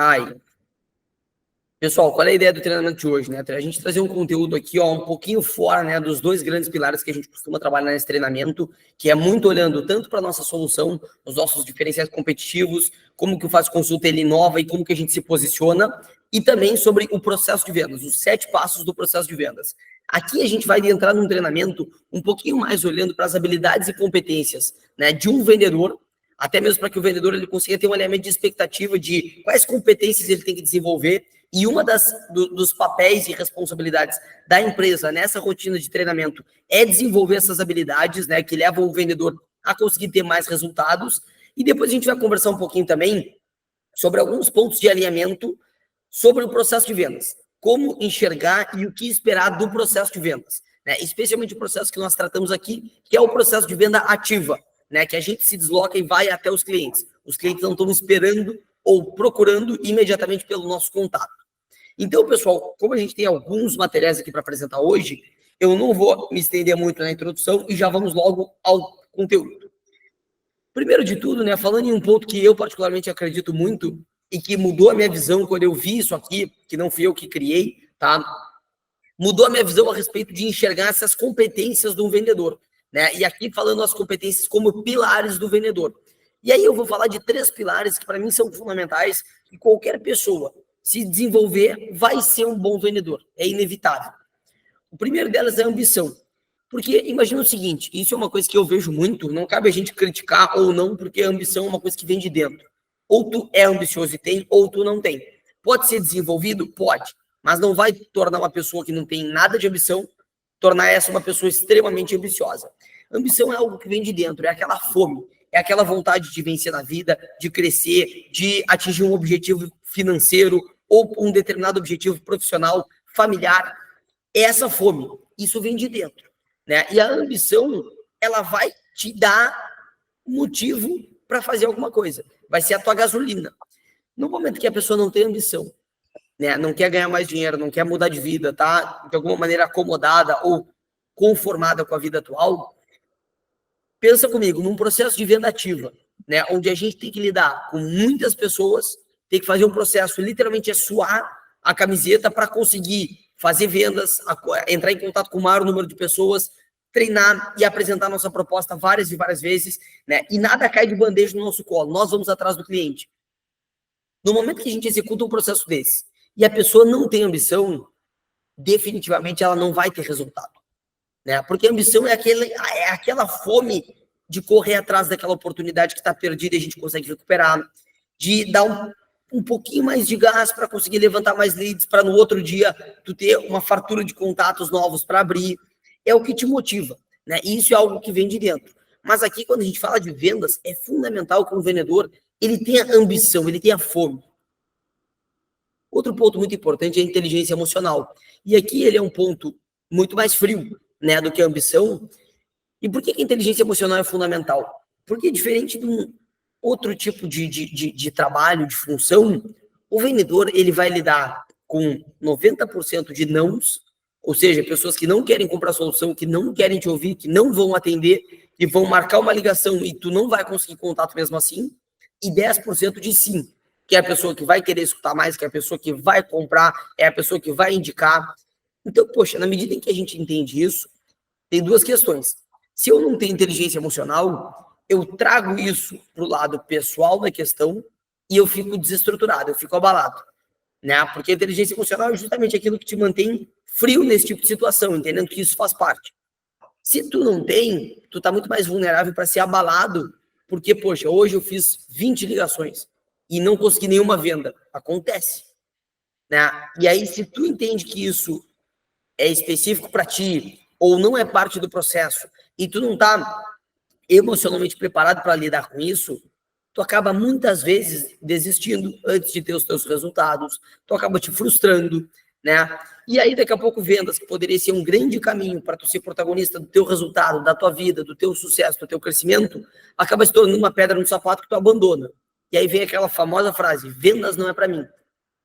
Ai, pessoal, qual é a ideia do treinamento de hoje, né? A gente trazer um conteúdo aqui, ó, um pouquinho fora, né, dos dois grandes pilares que a gente costuma trabalhar nesse treinamento, que é muito olhando tanto para a nossa solução, os nossos diferenciais competitivos, como que o Faz Consulta ele inova e como que a gente se posiciona, e também sobre o processo de vendas, os 7 passos do processo de vendas. Aqui a gente vai entrar num treinamento um pouquinho mais olhando para as habilidades e competências, né, de um vendedor, até mesmo para que o vendedor ele consiga ter um alinhamento de expectativa de quais competências ele tem que desenvolver. E uma dos papéis e responsabilidades da empresa nessa rotina de treinamento é desenvolver essas habilidades, né, que levam o vendedor a conseguir ter mais resultados. E depois a gente vai conversar um pouquinho também sobre alguns pontos de alinhamento sobre o processo de vendas. Como enxergar e o que esperar do processo de vendas, né? Especialmente o processo que nós tratamos aqui, que é o processo de venda ativa, né? Que a gente se desloca e vai até os clientes. Os clientes não estão esperando ou procurando imediatamente pelo nosso contato. Então, pessoal, como a gente tem alguns materiais aqui para apresentar hoje, eu não vou me estender muito na introdução e já vamos logo ao conteúdo. Primeiro de tudo, né, falando em um ponto que eu particularmente acredito muito e que mudou a minha visão quando eu vi isso aqui, que não fui eu que criei, tá? Mudou a minha visão a respeito de enxergar essas competências de um vendedor, né? E aqui falando as competências como pilares do vendedor. E aí eu vou falar de 3 pilares que para mim são fundamentais e qualquer pessoa se desenvolver vai ser um bom vendedor, é inevitável. O primeiro delas é a ambição. Porque imagina o seguinte, isso é uma coisa que eu vejo muito, não cabe a gente criticar ou não, porque a ambição é uma coisa que vem de dentro. Ou tu é ambicioso e tem, ou tu não tem. Pode ser desenvolvido? Pode, mas não vai tornar uma pessoa que não tem nada de ambição, tornar essa uma pessoa extremamente ambiciosa. Ambição é algo que vem de dentro, é aquela fome, é aquela vontade de vencer na vida, de crescer, de atingir um objetivo financeiro ou um determinado objetivo profissional, familiar. É essa fome, isso vem de dentro, né? E a ambição, ela vai te dar motivo para fazer alguma coisa. Vai ser a tua gasolina. No momento que a pessoa não tem ambição, né, não quer ganhar mais dinheiro, não quer mudar de vida, tá de alguma maneira acomodada ou conformada com a vida atual, pensa comigo, num processo de venda ativa, né, onde a gente tem que lidar com muitas pessoas, tem que fazer um processo, literalmente é suar a camiseta para conseguir fazer vendas, entrar em contato com o maior número de pessoas, treinar e apresentar nossa proposta várias e várias vezes, né, e nada cai de bandeja no nosso colo, nós vamos atrás do cliente. No momento que a gente executa um processo desse e a pessoa não tem ambição, definitivamente ela não vai ter resultado, né? Porque a ambição é aquela fome de correr atrás daquela oportunidade que está perdida e a gente consegue recuperar, de dar um pouquinho mais de gás para conseguir levantar mais leads, para no outro dia tu ter uma fartura de contatos novos para abrir. É o que te motiva, né? E isso é algo que vem de dentro. Mas aqui, quando a gente fala de vendas, é fundamental que o vendedor ele tenha ambição, ele tenha fome. Outro ponto muito importante é a inteligência emocional. E aqui ele é um ponto muito mais frio, né, do que a ambição. E por que a inteligência emocional é fundamental? Porque diferente de um outro tipo de trabalho, de função, o vendedor ele vai lidar com 90% de nãos, ou seja, pessoas que não querem comprar solução, que não querem te ouvir, que não vão atender, que vão marcar uma ligação e tu não vai conseguir contato mesmo assim, e 10% de sim, que é a pessoa que vai querer escutar mais, que é a pessoa que vai comprar, é a pessoa que vai indicar. Então, poxa, na medida em que a gente entende isso, tem 2 questões. Se eu não tenho inteligência emocional, eu trago isso para o lado pessoal da questão e eu fico desestruturado, eu fico abalado, né? Porque a inteligência emocional é justamente aquilo que te mantém frio nesse tipo de situação, entendendo que isso faz parte. Se tu não tem, tu tá muito mais vulnerável para ser abalado, porque, poxa, hoje eu fiz 20 ligações e não consegui nenhuma venda. Acontece, né? E aí, se tu entende que isso é específico para ti ou não é parte do processo e tu não tá emocionalmente preparado para lidar com isso, tu acaba muitas vezes desistindo antes de ter os teus resultados, tu acaba te frustrando, né? E aí daqui a pouco vendas, que poderia ser um grande caminho para tu ser protagonista do teu resultado, da tua vida, do teu sucesso, do teu crescimento, acaba se tornando uma pedra no sapato que tu abandona. E aí vem aquela famosa frase, vendas não é para mim,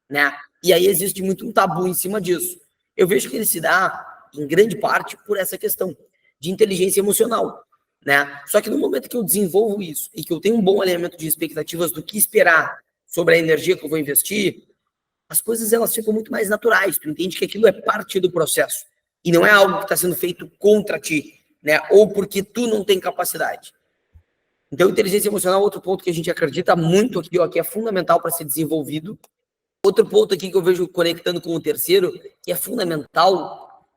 né? E aí existe muito um tabu em cima disso. Eu vejo que ele se dá, em grande parte, por essa questão de inteligência emocional, né? Só que no momento que eu desenvolvo isso e que eu tenho um bom alinhamento de expectativas do que esperar sobre a energia que eu vou investir, as coisas elas ficam muito mais naturais. Tu entende que aquilo é parte do processo e não é algo que está sendo feito contra ti, né? Ou porque tu não tem capacidade. Então, inteligência emocional é outro ponto que a gente acredita muito aqui, ó, que é fundamental para ser desenvolvido. Outro ponto aqui que eu vejo conectando com o terceiro, que é fundamental,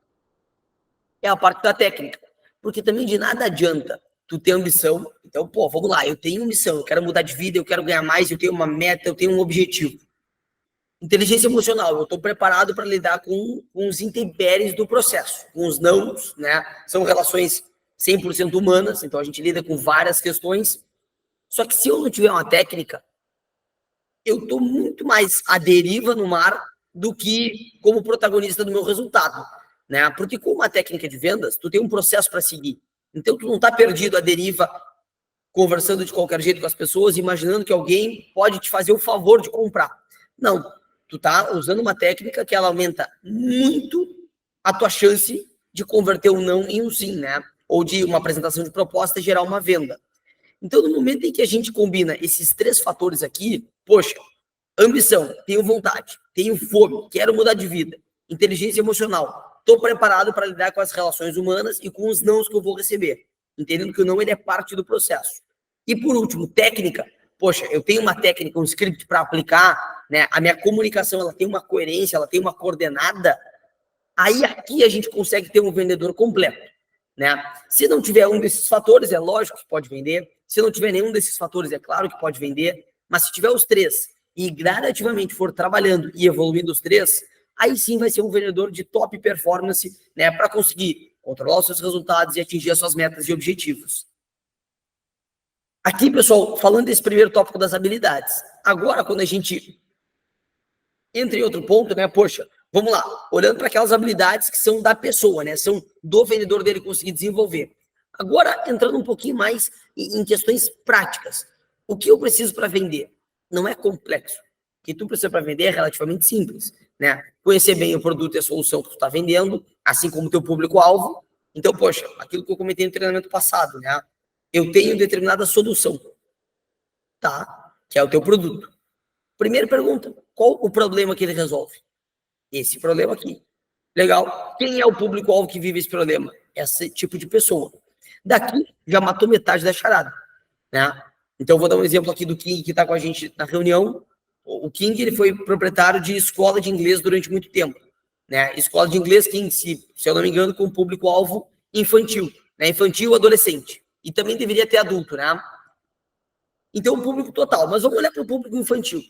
é a parte da técnica. Porque também de nada adianta tu ter ambição. Então, pô, vamos lá, eu tenho missão, eu quero mudar de vida, eu quero ganhar mais, eu tenho uma meta, eu tenho um objetivo. Inteligência emocional, eu estou preparado para lidar com os intempéries do processo, com os nãos, né? São relações 100% humanas, então a gente lida com várias questões. Só que se eu não tiver uma técnica, eu estou muito mais à deriva no mar do que como protagonista do meu resultado, né? Porque com uma técnica de vendas, tu tem um processo para seguir. Então tu não está perdido à deriva, conversando de qualquer jeito com as pessoas, imaginando que alguém pode te fazer o favor de comprar. Não, tu tá usando uma técnica que ela aumenta muito a tua chance de converter um não em um sim, né? Ou de uma apresentação de proposta e gerar uma venda. Então, no momento em que a gente combina esses três fatores aqui, poxa, ambição, tenho vontade, tenho fome, quero mudar de vida, inteligência emocional, estou preparado para lidar com as relações humanas e com os nãos que eu vou receber, entendendo que o não ele é parte do processo. E por último, técnica. Poxa, eu tenho uma técnica, um script para aplicar, né? A minha comunicação ela tem uma coerência, ela tem uma coordenada. Aí aqui a gente consegue ter um vendedor completo, né? Se não tiver um desses fatores, é lógico que pode vender. Se não tiver nenhum desses fatores, é claro que pode vender. Mas se tiver os três e gradativamente for trabalhando e evoluindo os três, aí sim vai ser um vendedor de top performance, né? Para conseguir controlar os seus resultados e atingir as suas metas e objetivos. Aqui, pessoal, falando desse primeiro tópico das habilidades. Agora, quando a gente entra em outro ponto, né? Poxa, vamos lá, olhando para aquelas habilidades que são da pessoa, né? São do vendedor dele conseguir desenvolver. Agora, entrando um pouquinho mais em questões práticas. O que eu preciso para vender? Não é complexo. O que tu precisa para vender é relativamente simples, né? Conhecer bem o produto e a solução que tu está vendendo, assim como o teu público-alvo. Então, poxa, aquilo que eu comentei no treinamento passado, né? Eu tenho determinada solução, tá? Que é o teu produto. Primeira pergunta, qual o problema que ele resolve? Esse problema aqui. Legal. Quem é o público-alvo que vive esse problema? Esse tipo de pessoa. Daqui, já matou metade da charada, né? Então, eu vou dar um exemplo aqui do King, que está com a gente na reunião. O King, ele foi proprietário de escola de inglês durante muito tempo, né? Escola de inglês, King, se eu não me engano, com público-alvo infantil, né? Infantil, adolescente. E também deveria ter adulto, né? Então, o público total. Mas vamos olhar para o público infantil.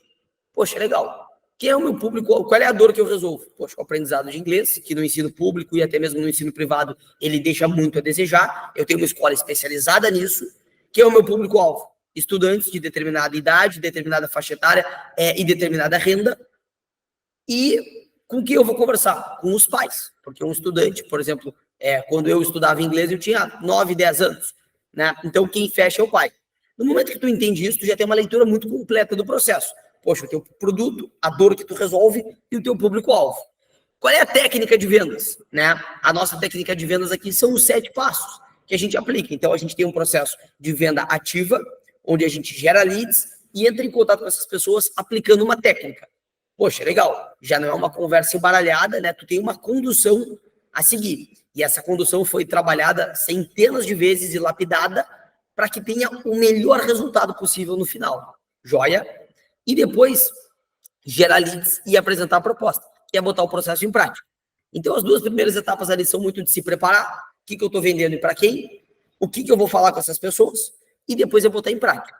Poxa, legal. Quem é o meu público? Qual é a dor que eu resolvo? Poxa, o aprendizado de inglês, que no ensino público e até mesmo no ensino privado, ele deixa muito a desejar. Eu tenho uma escola especializada nisso. Quem é o meu público-alvo? Estudantes de determinada idade, determinada faixa etária e determinada renda. E com quem eu vou conversar? Com os pais. Porque um estudante, por exemplo, quando eu estudava inglês, eu tinha 9, 10 anos, né? Então, quem fecha é o pai. No momento que tu entende isso, tu já tem uma leitura muito completa do processo. Poxa, o teu produto, a dor que tu resolve e o teu público-alvo. Qual é a técnica de vendas, né? A nossa técnica de vendas aqui são os 7 passos que a gente aplica. Então, a gente tem um processo de venda ativa, onde a gente gera leads e entra em contato com essas pessoas aplicando uma técnica. Poxa, legal. Já não é uma conversa embaralhada, né? Tu tem uma condução a seguir. E essa condução foi trabalhada centenas de vezes e lapidada para que tenha o melhor resultado possível no final. Joia? E depois, gerar leads e apresentar a proposta, que é botar o processo em prática. Então, as duas primeiras etapas ali são muito de se preparar, o que eu estou vendendo e para quem, o que eu vou falar com essas pessoas, e depois eu botar em prática.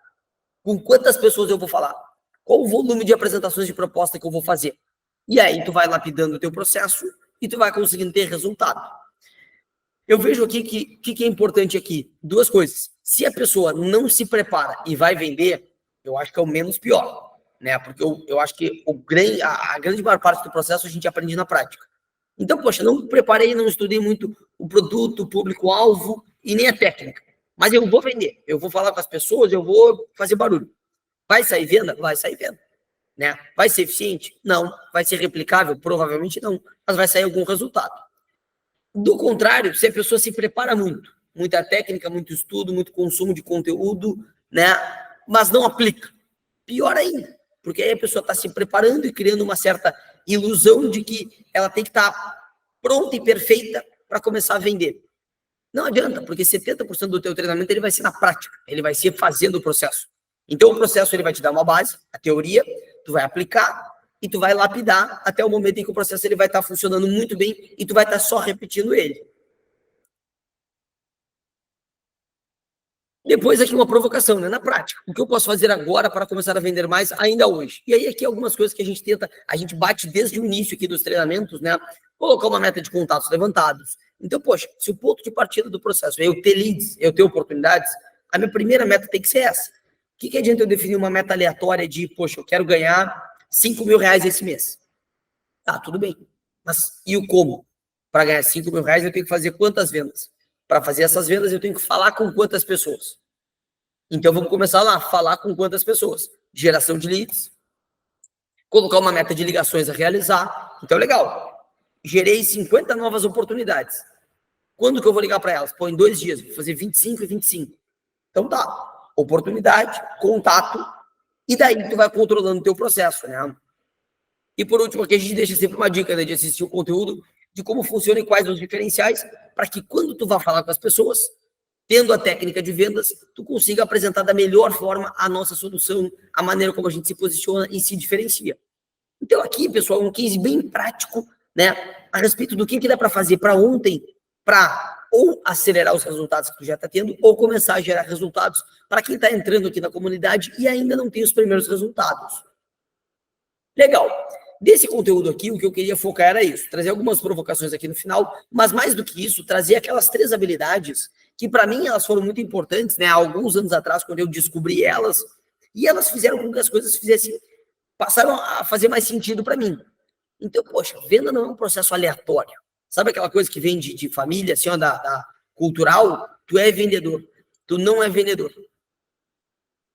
Com quantas pessoas eu vou falar? Qual o volume de apresentações de proposta que eu vou fazer? E aí, tu vai lapidando o teu processo e tu vai conseguindo ter resultado. Eu vejo aqui que é importante aqui, duas coisas. Se a pessoa não se prepara e vai vender, eu acho que é o menos pior, né? Porque eu acho que a grande maior parte do processo a gente aprende na prática. Então, poxa, não preparei, não estudei muito o produto, o público-alvo e nem a técnica. Mas eu vou vender, eu vou falar com as pessoas, eu vou fazer barulho. Vai sair venda? Vai sair venda. Né? Vai ser eficiente? Não. Vai ser replicável? Provavelmente não. Mas vai sair algum resultado. Do contrário, se a pessoa se prepara muito, muita técnica, muito estudo, muito consumo de conteúdo, né? Mas não aplica. Pior ainda, Porque aí a pessoa está se preparando e criando uma certa ilusão de que ela tem que estar pronta e perfeita para começar a vender. Não adianta, porque 70% do teu treinamento ele vai ser na prática, ele vai ser fazendo o processo. Então o processo ele vai te dar uma base, a teoria, tu vai aplicar e tu vai lapidar até o momento em que o processo ele vai estar funcionando muito bem e tu vai estar só repetindo ele. Depois aqui uma provocação, né? Na prática, o que eu posso fazer agora para começar a vender mais ainda hoje? E aí aqui algumas coisas que a gente tenta, a gente bate desde o início aqui dos treinamentos, né? Colocar uma meta de contatos levantados. Então, poxa, se o ponto de partida do processo é eu ter leads, eu ter oportunidades, a minha primeira meta tem que ser essa. O que adianta eu definir uma meta aleatória de, poxa, eu quero ganhar 5 mil reais esse mês? Tá, tudo bem. Mas e o como? Para ganhar 5 mil reais eu tenho que fazer quantas vendas? Para fazer essas vendas eu tenho que falar com quantas pessoas? Então vamos começar lá, falar com quantas pessoas? Geração de leads, colocar uma meta de ligações a realizar. Então legal. Gerei 50 novas oportunidades. Quando que eu vou ligar para elas? Pô, em 2 dias, vou fazer 25 e 25. Então tá. Oportunidade, contato, e daí tu vai controlando o teu processo, né? E por último, aqui a gente deixa sempre uma dica, né, de assistir o conteúdo, de como funciona e quais os diferenciais, para que quando tu vá falar com as pessoas, tendo a técnica de vendas, tu consiga apresentar da melhor forma a nossa solução, a maneira como a gente se posiciona e se diferencia. Então aqui, pessoal, um case bem prático, né, a respeito do que dá para fazer para ontem, para ou acelerar os resultados que tu já está tendo, ou começar a gerar resultados para quem está entrando aqui na comunidade e ainda não tem os primeiros resultados. Legal. Desse conteúdo aqui, o que eu queria focar era isso, trazer algumas provocações aqui no final, mas mais do que isso, trazer aquelas 3 habilidades que para mim elas foram muito importantes, né, há alguns anos atrás, quando eu descobri elas, e elas fizeram com que as coisas passaram a fazer mais sentido para mim. Então, poxa, venda não é um processo aleatório. Sabe aquela coisa que vem de família, assim, ó, da cultural? Tu é vendedor, tu não é vendedor.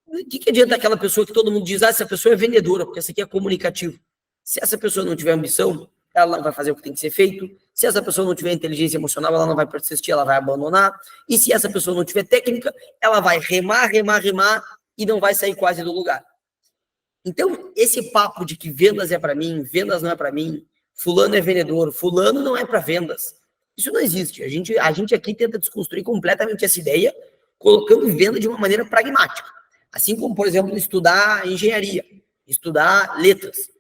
O que adianta aquela pessoa que todo mundo diz, essa pessoa é vendedora, porque essa aqui é comunicativo. Se essa pessoa não tiver ambição, ela não vai fazer o que tem que ser feito. Se essa pessoa não tiver inteligência emocional, ela não vai persistir, ela vai abandonar. E se essa pessoa não tiver técnica, ela vai remar e não vai sair quase do lugar. Então, esse papo de que vendas é para mim, vendas não é para mim, fulano é vendedor, fulano não é para vendas. Isso não existe. A gente aqui tenta desconstruir completamente essa ideia, colocando venda de uma maneira pragmática. Assim como, por exemplo, estudar engenharia, estudar letras.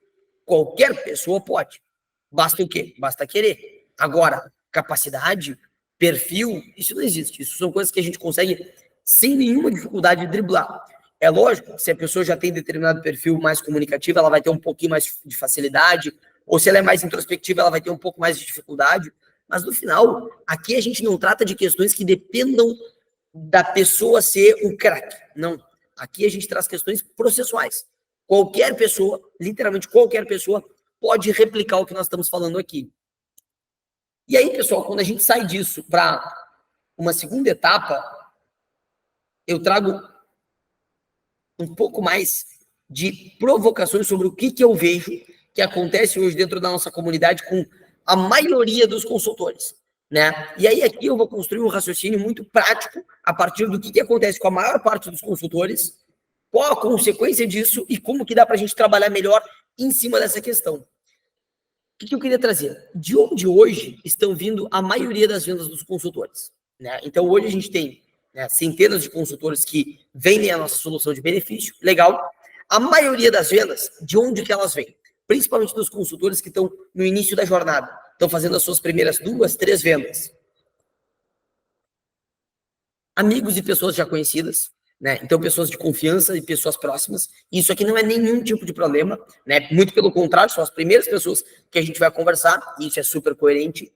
Qualquer pessoa pode. Basta o quê? Basta querer. Agora, capacidade, perfil, isso não existe. Isso são coisas que a gente consegue sem nenhuma dificuldade driblar. É lógico que se a pessoa já tem determinado perfil mais comunicativo, ela vai ter um pouquinho mais de facilidade, ou se ela é mais introspectiva, ela vai ter um pouco mais de dificuldade. Mas no final, aqui a gente não trata de questões que dependam da pessoa ser um craque. Não. Aqui a gente traz questões processuais. Qualquer pessoa, literalmente qualquer pessoa, pode replicar o que nós estamos falando aqui. E aí, pessoal, quando a gente sai disso para uma segunda etapa, eu trago um pouco mais de provocações sobre o que eu vejo que acontece hoje dentro da nossa comunidade com a maioria dos consultores, né? E aí aqui eu vou construir um raciocínio muito prático a partir do que acontece com a maior parte dos consultores, qual a consequência disso e como que dá para a gente trabalhar melhor em cima dessa questão. O que eu queria trazer? De onde hoje estão vindo a maioria das vendas dos consultores, né? Então hoje a gente tem, né, centenas de consultores que vendem a nossa solução de benefício, legal. A maioria das vendas, de onde que elas vêm? Principalmente dos consultores que estão no início da jornada, estão fazendo as suas primeiras 2, 3 vendas. Amigos e pessoas já conhecidas, né? Então, pessoas de confiança e pessoas próximas. Isso aqui não é nenhum tipo de problema, né? Muito pelo contrário, são as primeiras pessoas que a gente vai conversar, e isso é super coerente.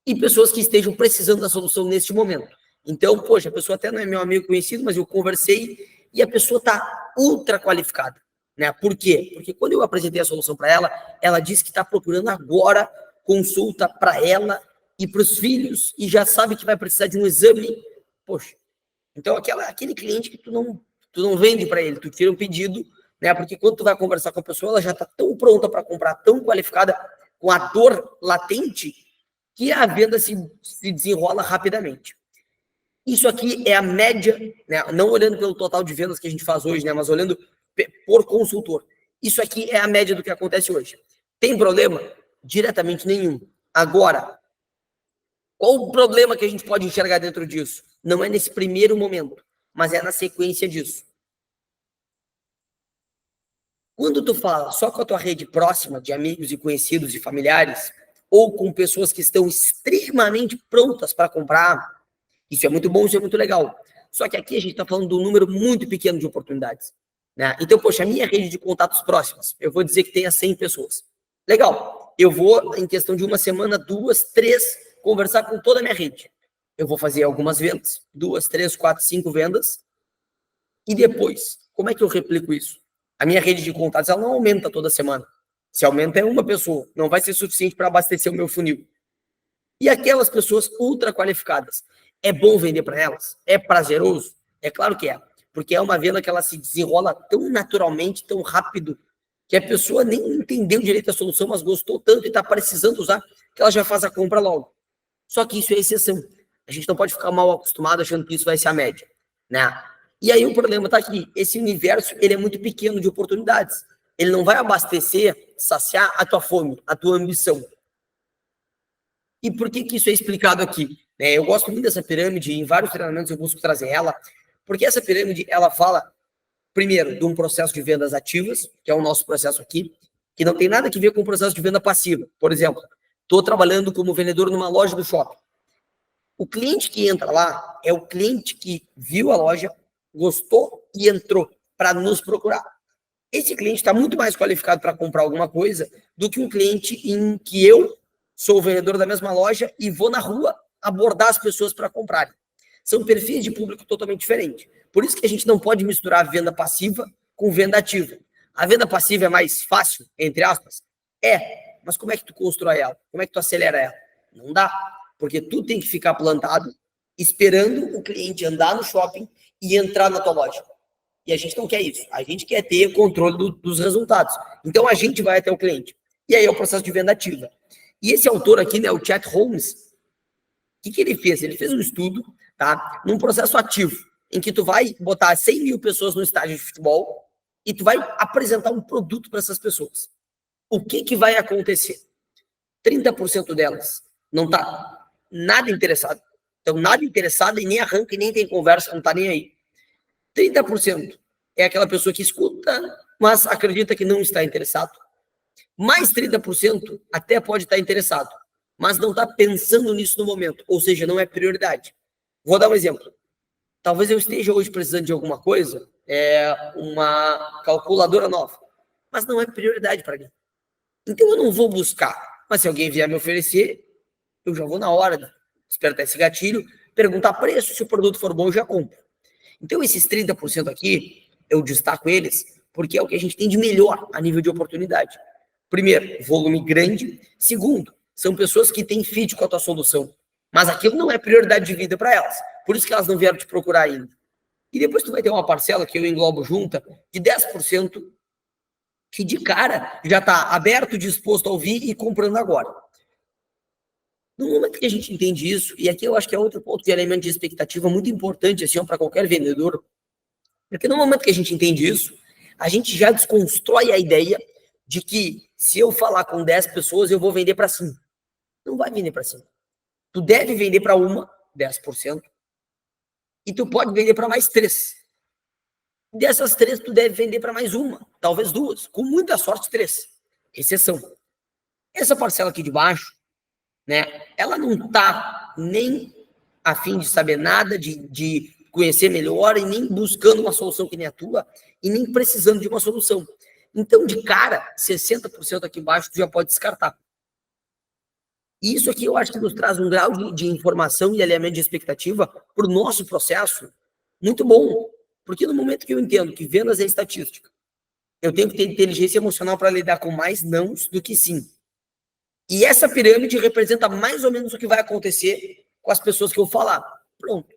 E pessoas que estejam precisando da solução neste momento. Então, poxa, a pessoa até não é meu amigo conhecido, mas eu conversei e a pessoa está ultra qualificada, né? Por quê? Porque quando eu apresentei a solução para ela, ela disse que está procurando agora consulta para ela e para os filhos e já sabe que vai precisar de um exame. Poxa, então aquele cliente que tu não vende para ele, tu tira um pedido, né? Porque quando tu vai conversar com a pessoa, ela já está tão pronta para comprar, tão qualificada, com a dor latente, que a venda se desenrola rapidamente. Isso aqui é a média, né? Não olhando pelo total de vendas que a gente faz hoje, né? Mas olhando por consultor. Isso aqui é a média do que acontece hoje. Tem problema? Diretamente nenhum. Agora, qual o problema que a gente pode enxergar dentro disso? Não é nesse primeiro momento, mas é na sequência disso. Quando tu fala só com a tua rede próxima de amigos e conhecidos e familiares, ou com pessoas que estão extremamente prontas para comprar, isso é muito bom, isso é muito legal. Só que aqui a gente está falando de um número muito pequeno de oportunidades, né? Então, poxa, a minha rede de contatos próximos, eu vou dizer que tenha 100 pessoas. Legal, eu vou, em questão de uma semana, 2, 3, conversar com toda a minha rede. Eu vou fazer algumas vendas, 2, 3, 4, 5 vendas, e depois, como é que eu replico isso? A minha rede de contatos, ela não aumenta toda semana. Se aumenta é uma pessoa, não vai ser suficiente para abastecer o meu funil. E aquelas pessoas ultra qualificadas, é bom vender para elas? É prazeroso? É claro que é, porque é uma venda que ela se desenrola tão naturalmente, tão rápido, que a pessoa nem entendeu direito a solução, mas gostou tanto e está precisando usar, que ela já faz a compra logo. Só que isso é exceção. A gente não pode ficar mal acostumado achando que isso vai ser a média, né? E aí o problema está aqui, esse universo ele é muito pequeno de oportunidades. Ele não vai abastecer, saciar a tua fome, a tua ambição. E por que isso é explicado aqui? Eu gosto muito dessa pirâmide, em vários treinamentos eu busco trazer ela, porque essa pirâmide, ela fala, primeiro, de um processo de vendas ativas, que é o nosso processo aqui, que não tem nada a ver com o processo de venda passiva. Por exemplo, estou trabalhando como vendedor numa loja do shopping. O cliente que entra lá é o cliente que viu a loja, gostou e entrou para nos procurar. Esse cliente está muito mais qualificado para comprar alguma coisa do que um cliente em que eu sou o vendedor da mesma loja e vou na rua abordar as pessoas para comprarem. São perfis de público totalmente diferentes. Por isso que a gente não pode misturar venda passiva com venda ativa. A venda passiva é mais fácil, entre aspas? É, mas como é que tu constrói ela? Como é que tu acelera ela? Não dá, porque tu tem que ficar plantado esperando o cliente andar no shopping e entrar na tua loja. E a gente não quer isso. A gente quer ter controle dos resultados. Então, a gente vai até o cliente. E aí é o processo de venda ativa. E esse autor aqui, né, o Chet Holmes, o que ele fez? Ele fez um estudo, tá, num processo ativo, em que tu vai botar 100 mil pessoas no estádio de futebol e tu vai apresentar um produto para essas pessoas. O que vai acontecer? 30% delas não tá nada interessado. Então, nada interessado e nem arranca e nem tem conversa, não tá nem aí. 30% é aquela pessoa que escuta, mas acredita que não está interessado. Mais 30% até pode estar interessado, mas não está pensando nisso no momento, ou seja, não é prioridade. Vou dar um exemplo. Talvez eu esteja hoje precisando de alguma coisa, uma calculadora nova, mas não é prioridade para mim. Então eu não vou buscar, mas se alguém vier me oferecer, eu já vou na hora, despertar esse gatilho, perguntar preço, se o produto for bom, eu já compro. Então, esses 30% aqui, eu destaco eles, porque é o que a gente tem de melhor a nível de oportunidade. Primeiro, volume grande. Segundo, são pessoas que têm fit com a tua solução. Mas aquilo não é prioridade de vida para elas. Por isso que elas não vieram te procurar ainda. E depois tu vai ter uma parcela que eu englobo junta, de 10%, que de cara já está aberto, disposto a ouvir e comprando agora. No momento que a gente entende isso, e aqui eu acho que é outro ponto de elemento de expectativa muito importante assim, para qualquer vendedor, porque no momento que a gente entende isso, a gente já desconstrói a ideia de que se eu falar com 10 pessoas, eu vou vender para 5. Não vai vender para 5. Tu deve vender para uma, 10%, e tu pode vender para mais 3. Dessas 3, tu deve vender para mais uma, talvez 2, com muita sorte 3. Exceção. Essa parcela aqui de baixo, né? Ela não está nem a fim de saber nada, de conhecer melhor e nem buscando uma solução que nem a tua e nem precisando de uma solução. Então, de cara, 60% aqui embaixo tu já pode descartar. E isso aqui eu acho que nos traz um grau de informação e alinhamento de expectativa para o nosso processo muito bom. Porque no momento que eu entendo que vendas é estatística, eu tenho que ter inteligência emocional para lidar com mais nãos do que sim. E essa pirâmide representa mais ou menos o que vai acontecer com as pessoas que eu falar. Pronto.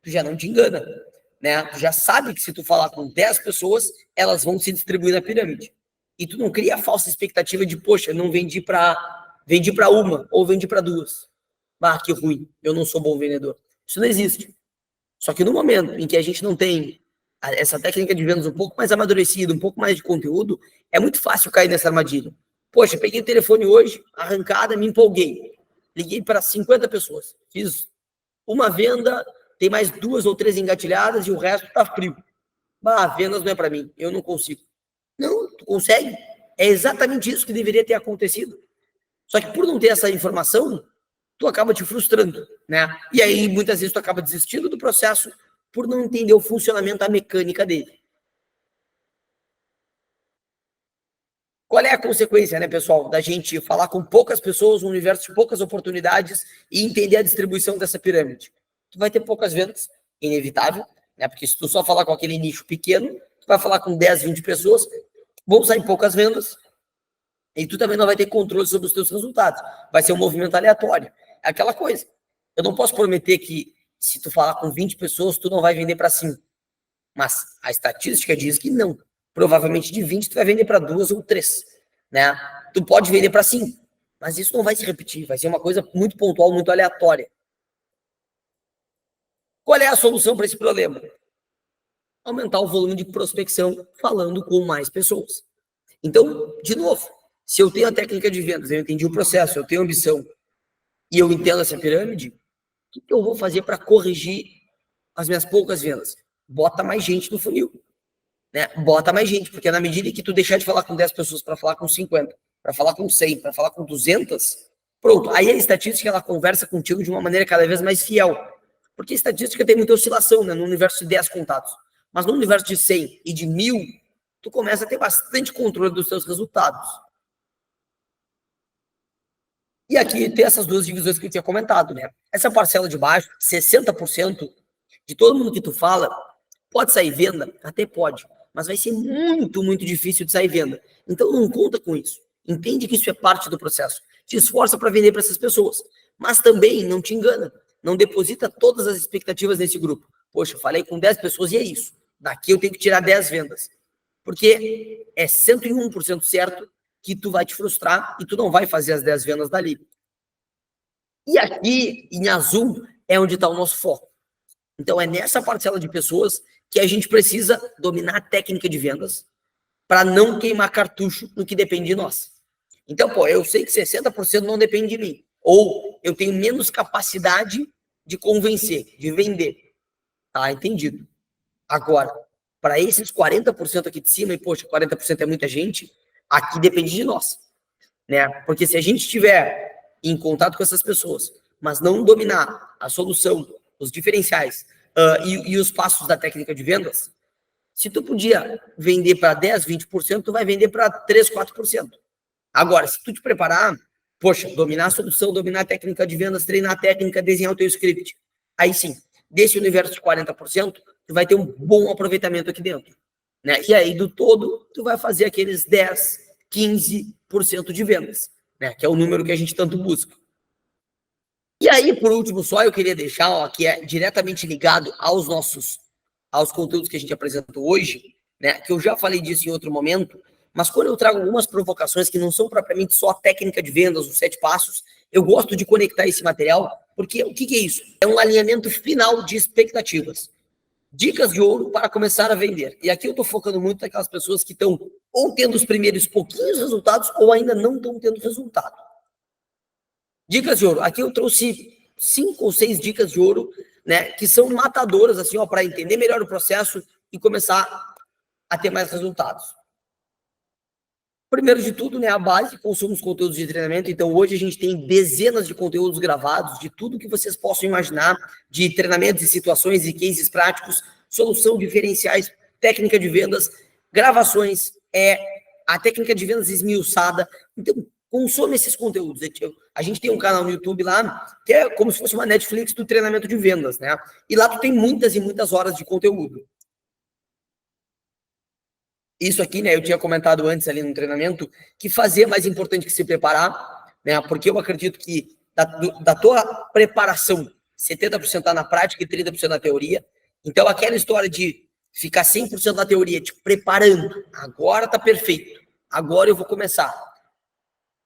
Tu já não te engana, né? Tu já sabe que se tu falar com 10 pessoas, elas vão se distribuir na pirâmide. E tu não cria a falsa expectativa de, poxa, não vendi para uma ou vendi para 2. Ah, que ruim, eu não sou bom vendedor. Isso não existe. Só que no momento em que a gente não tem essa técnica de vendas um pouco mais amadurecida, um pouco mais de conteúdo, é muito fácil cair nessa armadilha. Poxa, peguei o telefone hoje, arrancada, me empolguei. Liguei para 50 pessoas. Fiz uma venda, tem mais 2 ou 3 engatilhadas e o resto tá frio. Vendas não é para mim, eu não consigo. Não, tu consegue. É exatamente isso que deveria ter acontecido. Só que por não ter essa informação, tu acaba te frustrando, né? E aí, muitas vezes, tu acaba desistindo do processo por não entender o funcionamento, a mecânica dele. Qual é a consequência, né, pessoal, da gente falar com poucas pessoas, um universo de poucas oportunidades e entender a distribuição dessa pirâmide? Tu vai ter poucas vendas, inevitável, né? Porque se tu só falar com aquele nicho pequeno, tu vai falar com 10, 20 pessoas, vão sair poucas vendas, e tu também não vai ter controle sobre os teus resultados. Vai ser um movimento aleatório. É aquela coisa. Eu não posso prometer que se tu falar com 20 pessoas, tu não vai vender para 5. Mas a estatística diz que não. Provavelmente de 20 tu vai vender para 2 ou 3, né? Tu pode vender para 5, mas isso não vai se repetir, vai ser uma coisa muito pontual, muito aleatória. Qual é a solução para esse problema? Aumentar o volume de prospecção falando com mais pessoas. Então, de novo, se eu tenho a técnica de vendas, eu entendi o processo, eu tenho ambição e eu entendo essa pirâmide, o que eu vou fazer para corrigir as minhas poucas vendas? Bota mais gente no funil. Né? Bota mais gente, porque na medida que tu deixar de falar com 10 pessoas para falar com 50, para falar com 100, para falar com 200, pronto. Aí a estatística ela conversa contigo de uma maneira cada vez mais fiel. Porque a estatística tem muita oscilação, né? No universo de 10 contatos. Mas no universo de 100 e de 1000, tu começa a ter bastante controle dos seus resultados. E aqui tem essas duas divisões que eu tinha comentado, né? Essa parcela de baixo, 60% de todo mundo que tu fala, pode sair venda? Até pode. Mas vai ser muito, muito difícil de sair venda. Então não conta com isso. Entende que isso é parte do processo. Te esforça para vender para essas pessoas. Mas também não te engana. Não deposita todas as expectativas nesse grupo. Poxa, eu falei com 10 pessoas e é isso. Daqui eu tenho que tirar 10 vendas. Porque é 101% certo que tu vai te frustrar e tu não vai fazer as 10 vendas dali. E aqui, em azul, é onde está o nosso foco. Então, é nessa parcela de pessoas que a gente precisa dominar a técnica de vendas para não queimar cartucho no que depende de nós. Então, eu sei que 60% não depende de mim. Ou eu tenho menos capacidade de convencer, de vender. Tá entendido. Agora, para esses 40% aqui de cima, e poxa, 40% é muita gente, aqui depende de nós. Né? Porque se a gente estiver em contato com essas pessoas, mas não dominar a solução, os diferenciais e os passos da técnica de vendas, se tu podia vender para 10, 20%, tu vai vender para 3, 4%. Agora, se tu te preparar, poxa, dominar a solução, dominar a técnica de vendas, treinar a técnica, desenhar o teu script, aí sim, desse universo de 40%, tu vai ter um bom aproveitamento aqui dentro. Né? E aí, do todo, tu vai fazer aqueles 10, 15% de vendas, né? Que é o número que a gente tanto busca. E aí, por último, só eu queria deixar, ó, que é diretamente ligado aos conteúdos que a gente apresentou hoje, né? Que eu já falei disso em outro momento, mas quando eu trago algumas provocações que não são propriamente só a técnica de vendas, os 7 passos, eu gosto de conectar esse material, porque o que é isso? É um alinhamento final de expectativas. Dicas de ouro para começar a vender. E aqui eu estou focando muito naquelas pessoas que estão ou tendo os primeiros pouquinhos resultados ou ainda não estão tendo resultado. Dicas de ouro. Aqui eu trouxe 5 ou 6 dicas de ouro, né, que são matadoras, assim, ó, para entender melhor o processo e começar a ter mais resultados. Primeiro de tudo, né, a base, consumo os conteúdos de treinamento. Então, hoje a gente tem dezenas de conteúdos gravados, de tudo que vocês possam imaginar, de treinamentos e situações e cases práticos, solução, diferenciais, técnica de vendas, gravações, a técnica de vendas esmiuçada. Então, consome esses conteúdos. A gente tem um canal no YouTube lá, que é como se fosse uma Netflix do treinamento de vendas, né? E lá tu tem muitas e muitas horas de conteúdo. Isso aqui, né, eu tinha comentado antes ali no treinamento, que fazer é mais importante que se preparar, né, porque eu acredito que da tua preparação, 70% está na prática e 30% na teoria. Então, aquela história de ficar 100% na teoria, te preparando, agora tá perfeito, agora eu vou começar.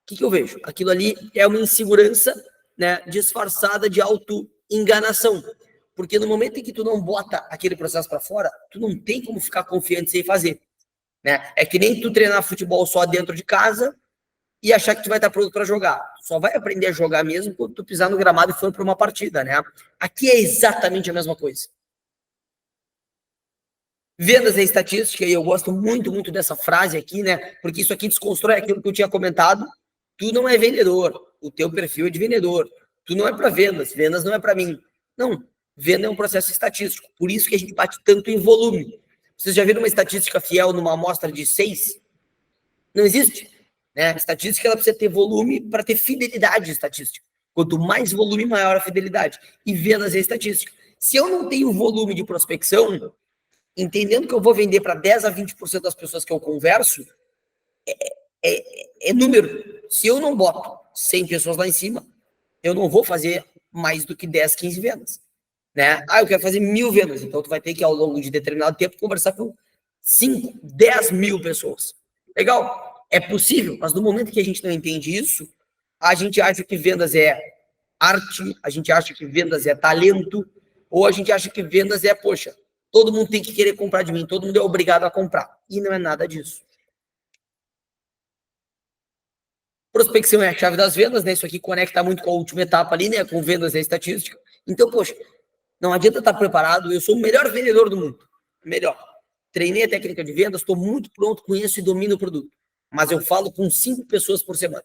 O que eu vejo? Aquilo ali é uma insegurança, né, disfarçada de auto-enganação. Porque no momento em que tu não bota aquele processo para fora, tu não tem como ficar confiante sem fazer, né? É que nem tu treinar futebol só dentro de casa e achar que tu vai estar pronto para jogar. Tu só vai aprender a jogar mesmo quando tu pisar no gramado e for para uma partida, né? Aqui é exatamente a mesma coisa. Vendas é estatística, e eu gosto muito, muito dessa frase aqui, né? Porque isso aqui desconstrói aquilo que eu tinha comentado. Tu não é vendedor, o teu perfil é de vendedor. Tu não é para vendas, vendas não é para mim. Não, venda é um processo estatístico. Por isso que a gente bate tanto em volume. Vocês já viram uma estatística fiel numa amostra de 6? Não existe. Né? Estatística ela precisa ter volume para ter fidelidade estatística. Quanto mais volume, maior a fidelidade. E vendas é estatística. Se eu não tenho volume de prospecção, entendendo que eu vou vender para 10 a 20% das pessoas que eu converso, é número. Se eu não boto 100 pessoas lá em cima, eu não vou fazer mais do que 10, 15 vendas. Né? Eu quero fazer 1000 vendas. Então, tu vai ter que, ao longo de determinado tempo, conversar com 5, 10 mil pessoas. Legal? É possível, mas no momento que a gente não entende isso, a gente acha que vendas é arte, a gente acha que vendas é talento, ou a gente acha que vendas é, poxa, todo mundo tem que querer comprar de mim, todo mundo é obrigado a comprar. E não é nada disso. Prospecção é a chave das vendas, né? Isso aqui conecta muito com a última etapa ali, né? Com vendas e estatística. Então, poxa, não adianta estar preparado. Eu sou o melhor vendedor do mundo. Melhor. Treinei a técnica de vendas, estou muito pronto, conheço e domino o produto. Mas eu falo com 5 pessoas por semana.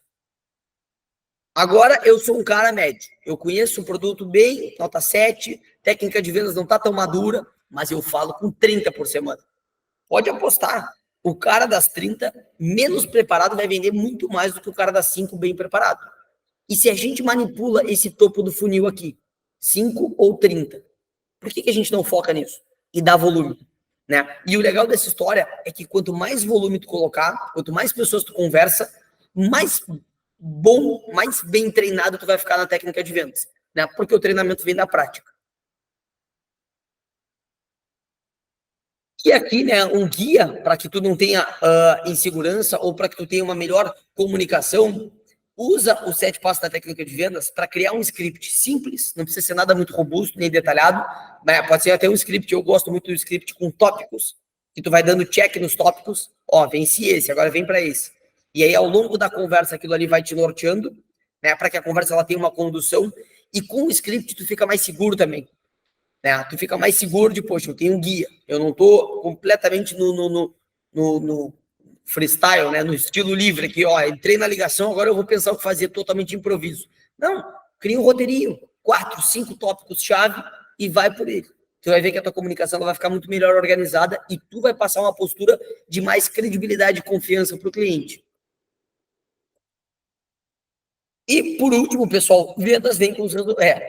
Agora eu sou um cara médio. Eu conheço o produto bem, nota 7, técnica de vendas não está tão madura, mas eu falo com 30 por semana. Pode apostar. O cara das 30 menos preparado vai vender muito mais do que o cara das 5 bem preparado. E se a gente manipula esse topo do funil aqui, 5 ou 30, por que a gente não foca nisso? E dá volume. Né? E o legal dessa história é que quanto mais volume tu colocar, quanto mais pessoas tu conversa, mais bom, mais bem treinado tu vai ficar na técnica de vendas. Né? Porque o treinamento vem da prática. E aqui, né, um guia para que tu não tenha insegurança ou para que tu tenha uma melhor comunicação. Usa os 7 passos da técnica de vendas para criar um script simples, não precisa ser nada muito robusto nem detalhado, né? Pode ser até um script, eu gosto muito do script com tópicos, que tu vai dando check nos tópicos, venci esse, agora vem para esse. E aí, ao longo da conversa, aquilo ali vai te norteando, né, para que a conversa ela tenha uma condução, e com o script tu fica mais seguro também. Né? Tu fica mais seguro de, poxa, eu tenho um guia, eu não estou completamente no freestyle, né? No estilo livre aqui, entrei na ligação, agora eu vou pensar o que fazer totalmente improviso. Não, cria um roteirinho, 4, 5 tópicos-chave e vai por ele. Tu vai ver que a tua comunicação ela vai ficar muito melhor organizada e tu vai passar uma postura de mais credibilidade e confiança para o cliente. E, por último, pessoal, vendas vem com os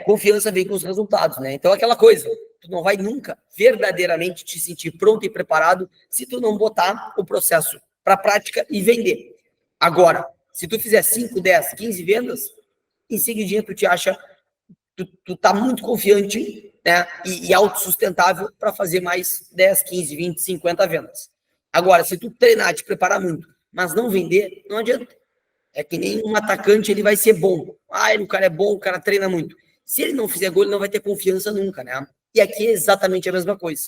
confiança vem com os resultados, né? Então, aquela coisa, tu não vai nunca verdadeiramente te sentir pronto e preparado se tu não botar o processo para a prática e vender. Agora, se tu fizer 5, 10, 15 vendas, em seguidinha tu te acha, tu tá muito confiante, né? E autossustentável para fazer mais 10, 15, 20, 50 vendas. Agora, se tu treinar, te preparar muito, mas não vender, não adianta. É que nem um atacante, ele vai ser bom. O cara é bom, o cara treina muito. Se ele não fizer gol, ele não vai ter confiança nunca, né? E aqui é exatamente a mesma coisa.